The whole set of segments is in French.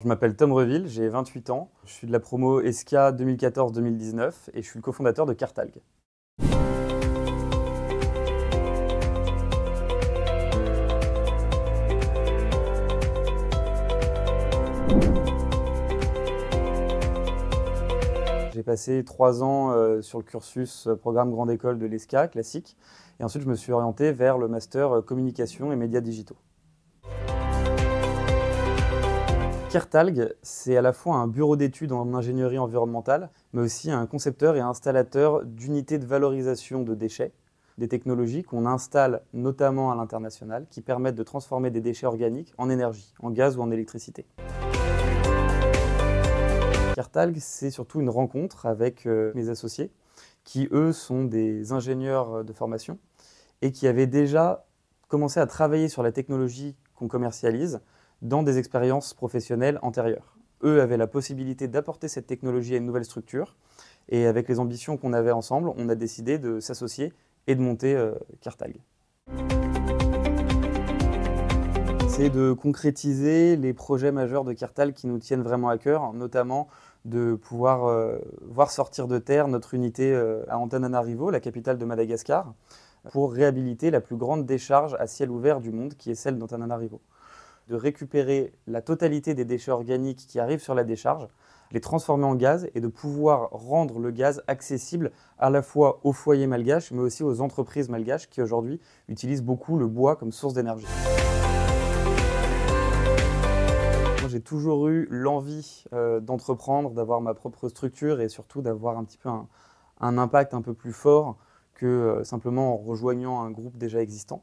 Je m'appelle Tom Reville, j'ai 28 ans, je suis de la promo ESCA 2014-2019 et je suis le cofondateur de Cartalg. J'ai passé 3 ans sur le cursus programme Grande École de l'ESCA classique et ensuite je me suis orienté vers le master communication et médias digitaux. Cartalg, c'est à la fois un bureau d'études en ingénierie environnementale, mais aussi un concepteur et installateur d'unités de valorisation de déchets, des technologies qu'on installe notamment à l'international, qui permettent de transformer des déchets organiques en énergie, en gaz ou en électricité. Cartalg, c'est surtout une rencontre avec mes associés, qui eux sont des ingénieurs de formation et qui avaient déjà commencé à travailler sur la technologie qu'on commercialise dans des expériences professionnelles antérieures. Eux avaient la possibilité d'apporter cette technologie à une nouvelle structure et avec les ambitions qu'on avait ensemble, on a décidé de s'associer et de monter Cartalg. C'est de concrétiser les projets majeurs de Cartalg qui nous tiennent vraiment à cœur, notamment de pouvoir voir sortir de terre notre unité à Antananarivo, la capitale de Madagascar, pour réhabiliter la plus grande décharge à ciel ouvert du monde, qui est celle d'Antananarivo. De récupérer la totalité des déchets organiques qui arrivent sur la décharge, les transformer en gaz et de pouvoir rendre le gaz accessible à la fois aux foyers malgaches, mais aussi aux entreprises malgaches qui aujourd'hui utilisent beaucoup le bois comme source d'énergie. J'ai toujours eu l'envie d'entreprendre, d'avoir ma propre structure et surtout d'avoir un petit peu un impact un peu plus fort que simplement en rejoignant un groupe déjà existant.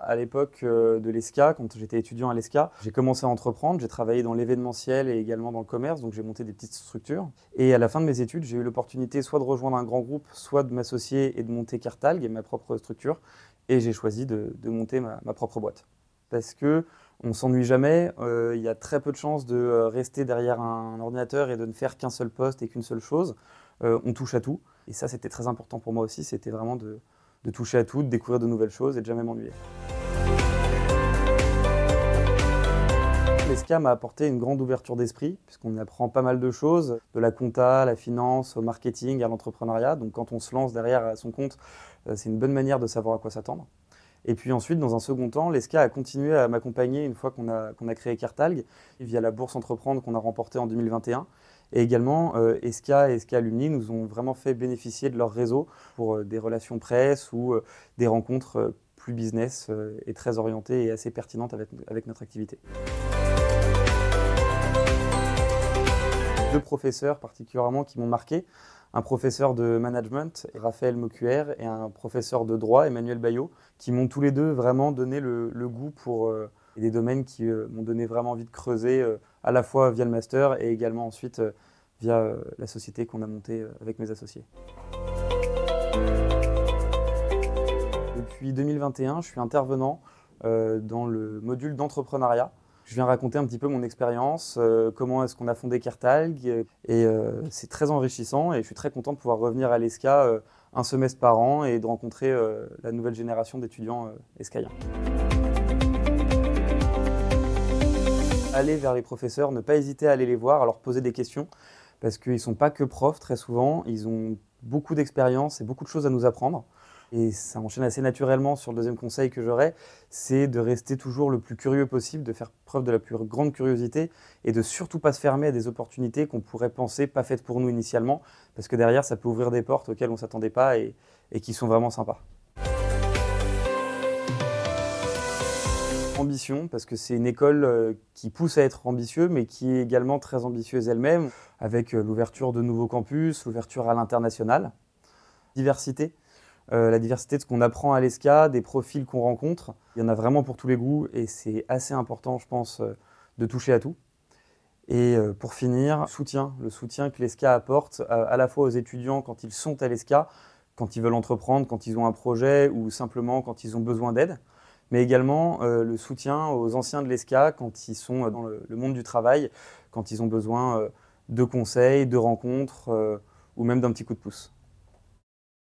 À l'époque de l'ESCA, quand j'étais étudiant à l'ESCA, j'ai commencé à entreprendre, j'ai travaillé dans l'événementiel et également dans le commerce, donc j'ai monté des petites structures. Et à la fin de mes études, j'ai eu l'opportunité soit de rejoindre un grand groupe, soit de m'associer et de monter Cartalg et ma propre structure. Et j'ai choisi de monter ma propre boîte. Parce que on s'ennuie jamais, il y a très peu de chances de rester derrière un ordinateur et de ne faire qu'un seul poste et qu'une seule chose. On touche à tout. Et ça, c'était très important pour moi aussi, c'était vraiment de toucher à tout, de découvrir de nouvelles choses et de jamais m'ennuyer. L'ESCA m'a apporté une grande ouverture d'esprit, puisqu'on apprend pas mal de choses, de la compta, à la finance, au marketing, à l'entrepreneuriat. Donc quand on se lance derrière à son compte, c'est une bonne manière de savoir à quoi s'attendre. Et puis ensuite, dans un second temps, l'ESCA a continué à m'accompagner une fois qu'on a créé Cartalg, via la bourse Entreprendre qu'on a remportée en 2021. Et également, ESCA et ESCA Alumni nous ont vraiment fait bénéficier de leur réseau pour des relations presse ou des rencontres plus business et très orientées et assez pertinentes avec notre activité. 2 professeurs particulièrement qui m'ont marqué, un professeur de management, Raphaël Mocuer, et un professeur de droit, Emmanuel Bayot, qui m'ont tous les deux vraiment donné le goût pour des domaines qui m'ont donné vraiment envie de creuser, à la fois via le master et également ensuite via la société qu'on a montée avec mes associés. Depuis 2021, je suis intervenant dans le module d'entrepreneuriat. Je viens raconter un petit peu mon expérience, comment est-ce qu'on a fondé Cartalg, et c'est très enrichissant et je suis très content de pouvoir revenir à l'ESCA un semestre par an et de rencontrer la nouvelle génération d'étudiants escaïens. Aller vers les professeurs, ne pas hésiter à aller les voir, à leur poser des questions, parce qu'ils ne sont pas que profs très souvent, ils ont beaucoup d'expérience et beaucoup de choses à nous apprendre. Et ça enchaîne assez naturellement sur le deuxième conseil que j'aurais, c'est de rester toujours le plus curieux possible, de faire preuve de la plus grande curiosité et de surtout pas se fermer à des opportunités qu'on pourrait penser pas faites pour nous initialement, parce que derrière ça peut ouvrir des portes auxquelles on ne s'attendait pas et qui sont vraiment sympas. Ambition, parce que c'est une école qui pousse à être ambitieux, mais qui est également très ambitieuse elle-même, avec l'ouverture de nouveaux campus, l'ouverture à l'international. Diversité. La diversité de ce qu'on apprend à l'ESCA, des profils qu'on rencontre. Il y en a vraiment pour tous les goûts et c'est assez important, je pense, de toucher à tout. Et pour finir, le soutien que l'ESCA apporte à la fois aux étudiants quand ils sont à l'ESCA, quand ils veulent entreprendre, quand ils ont un projet ou simplement quand ils ont besoin d'aide, mais également le soutien aux anciens de l'ESCA quand ils sont dans le monde du travail, quand ils ont besoin de conseils, de rencontres ou même d'un petit coup de pouce.